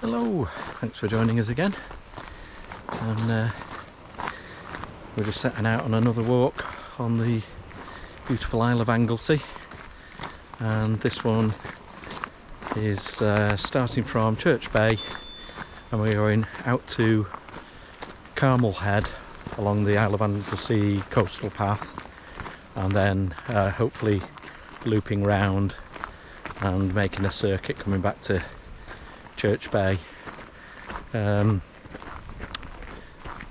Hello, thanks for joining us again. And we're just setting out on another walk on the beautiful Isle of Anglesey, and this one is starting from Church Bay, and we're going out to Carmel Head along the Isle of Anglesey Coastal Path, and then hopefully looping round and making a circuit coming back to Church Bay.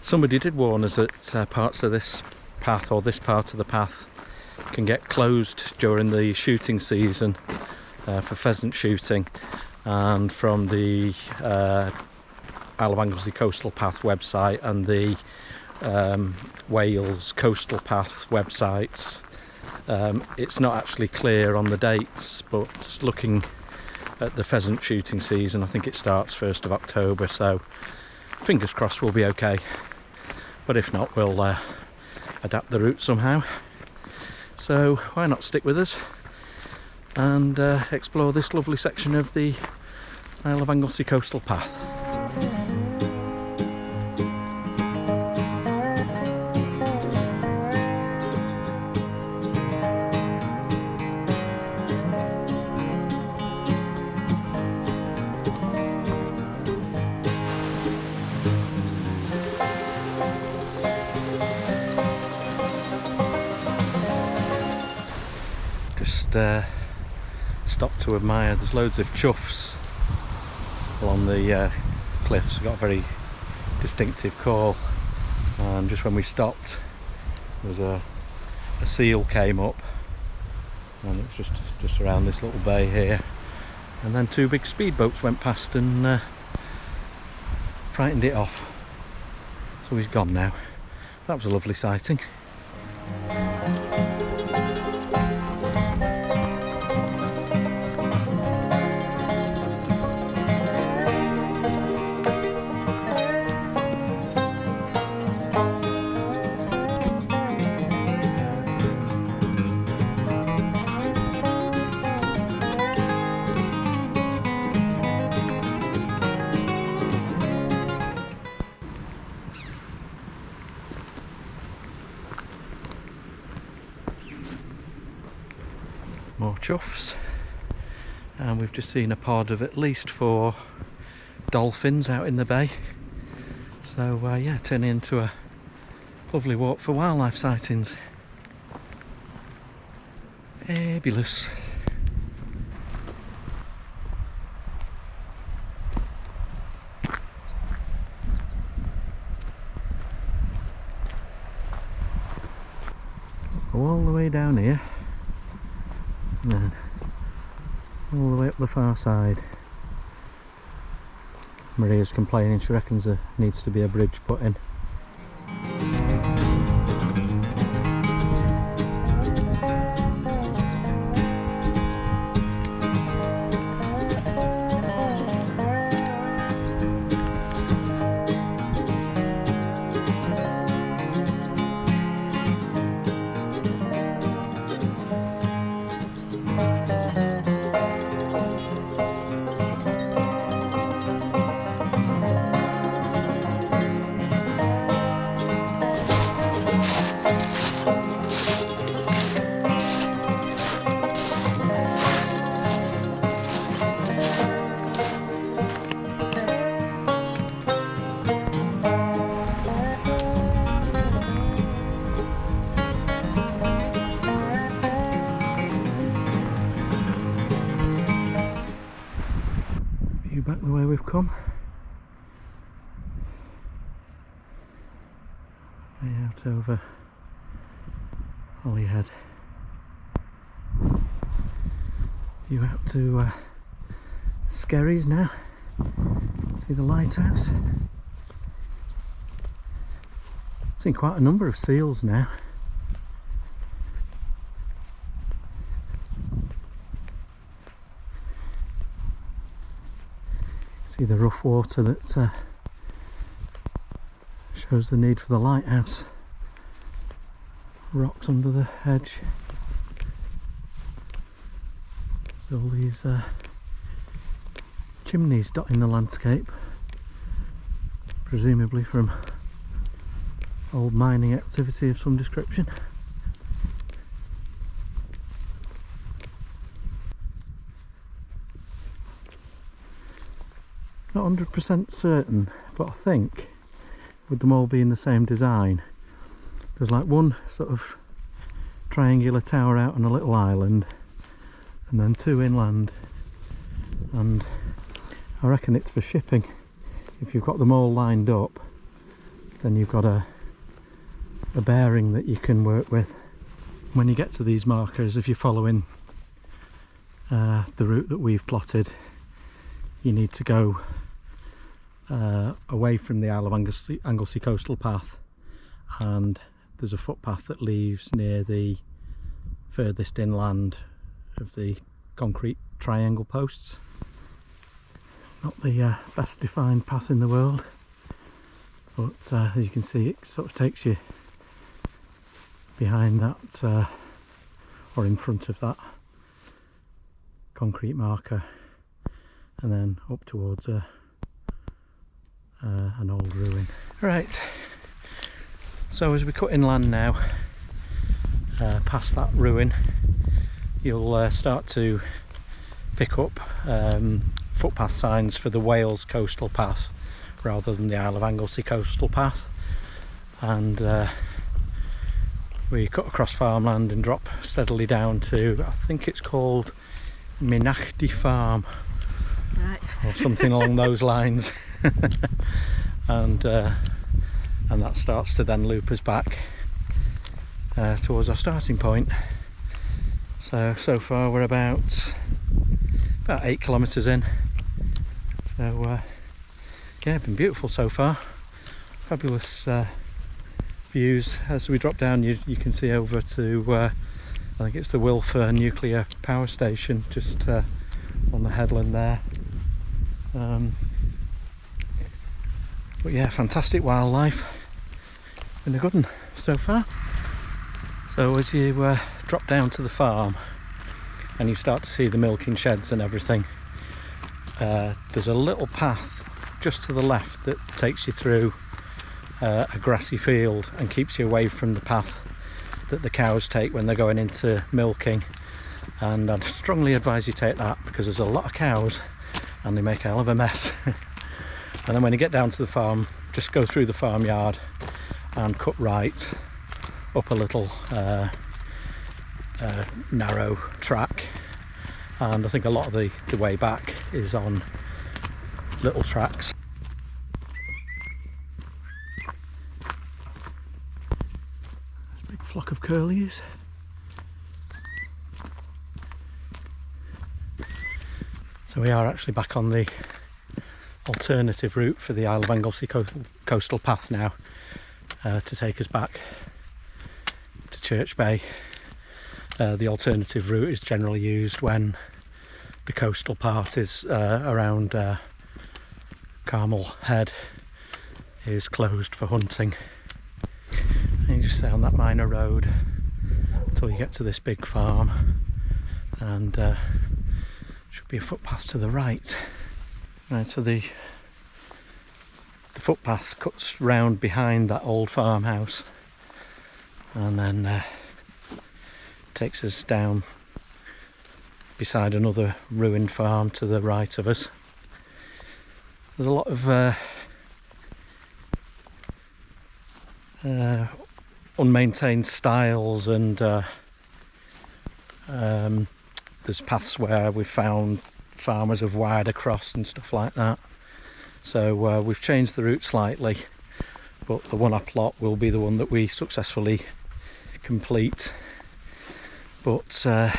Somebody did warn us that parts of this path, or this part of the path, can get closed during the shooting season for pheasant shooting, and from the Isle of Anglesey Coastal Path website and the Wales Coastal Path websites, it's not actually clear on the dates, but looking at the pheasant shooting season, I think it starts 1st of October, so fingers crossed we'll be okay, but if not, we'll adapt the route somehow. So why not stick with us and explore this lovely section of the Isle of Anglesey Coastal Path. Stopped to admire. There's loads of choughs along the cliffs. Got a very distinctive call, and just when we stopped, there was a seal came up, and it was just around this little bay here, and then two big speedboats went past and frightened it off. So he's gone now. That was a lovely sighting. More choughs, and we've just seen a pod of at least 4 dolphins out in the bay, so yeah, turning into a lovely walk for wildlife sightings. Fabulous. All the way down here, and then all the way up the far side. Maria's complaining, she reckons there needs to be a bridge put in. Back the way we've come, way out over Holly Head. You out to Skerries now. See the lighthouse. Seen quite a number of seals now. See the rough water that shows the need for the lighthouse. Rocks under the hedge. There's all these chimneys dotting the landscape, presumably from old mining activity of some description. Not 100% certain, but I think with them all being the same design, there's like one sort of triangular tower out on a little island and then two inland, and I reckon it's for shipping. If you've got them all lined up, then you've got a bearing that you can work with. When you get to these markers, if you're following the route that we've plotted, you need to go away from the Isle of Anglesey Coastal Path, and there's a footpath that leaves near the furthest inland of the concrete triangle posts. Not the best defined path in the world, but as you can see, it sort of takes you behind that or in front of that concrete marker and then up towards an old ruin. Right, so as we cut inland now, past that ruin, you'll start to pick up footpath signs for the Wales Coastal Path rather than the Isle of Anglesey Coastal Path, and we cut across farmland and drop steadily down to, I think it's called Mynachdy Farm, right, or something along those lines. and that starts to then loop us back towards our starting point. So far we're about 8 kilometres in, so yeah, been beautiful so far. Fabulous views. As we drop down, you can see over to I think it's the Wilfer nuclear power station, just on the headland there. But yeah, fantastic wildlife. Been a good one so far. So as you drop down to the farm and you start to see the milking sheds and everything, there's a little path just to the left that takes you through a grassy field and keeps you away from the path that the cows take when they're going into milking, and I'd strongly advise you take that because there's a lot of cows and they make a hell of a mess. And then when you get down to the farm, just go through the farmyard and cut right up a little narrow track, and I think a lot of the way back is on little tracks. Big flock of curlews. So we are actually back on the alternative route for the Isle of Anglesey Coastal Path now, to take us back to Church Bay. The alternative route is generally used when the coastal part is around Carmel Head is closed for hunting. And you just stay on that minor road until you get to this big farm, and should be a footpath to the right. Right, so the footpath cuts round behind that old farmhouse and then takes us down beside another ruined farm to the right of us. There's a lot of unmaintained stiles, and there's paths where we've found farmers have wired across and stuff like that. So we've changed the route slightly, but the one I plot will be the one that we successfully complete. But there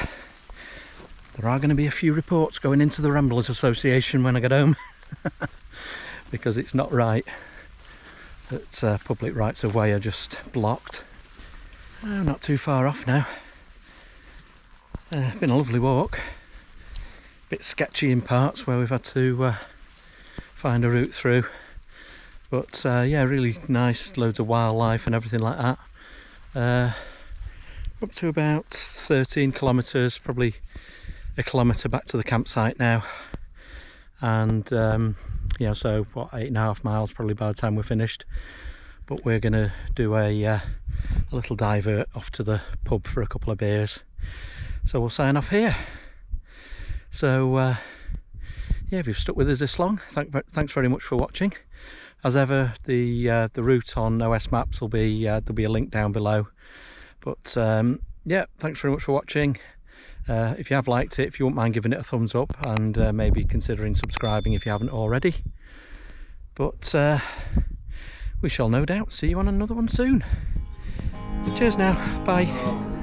are going to be a few reports going into the Ramblers Association when I get home because it's not right that public rights of way are just blocked. Oh, not too far off now. Been a lovely walk. Bit sketchy in parts where we've had to find a route through, but yeah, really nice, loads of wildlife and everything like that. Up to about 13 kilometres, probably a kilometre back to the campsite now, and yeah, so what, 8.5 miles probably by the time we're finished. But we're gonna do a little divert off to the pub for a couple of beers, so we'll sign off here. So yeah, if you've stuck with us this long, thanks very much for watching. As ever, the route on OS Maps will be there'll be a link down below. But yeah, thanks very much for watching. If you have liked it, if you wouldn't mind giving it a thumbs up, and maybe considering subscribing if you haven't already. But we shall no doubt see you on another one soon. Cheers now, bye.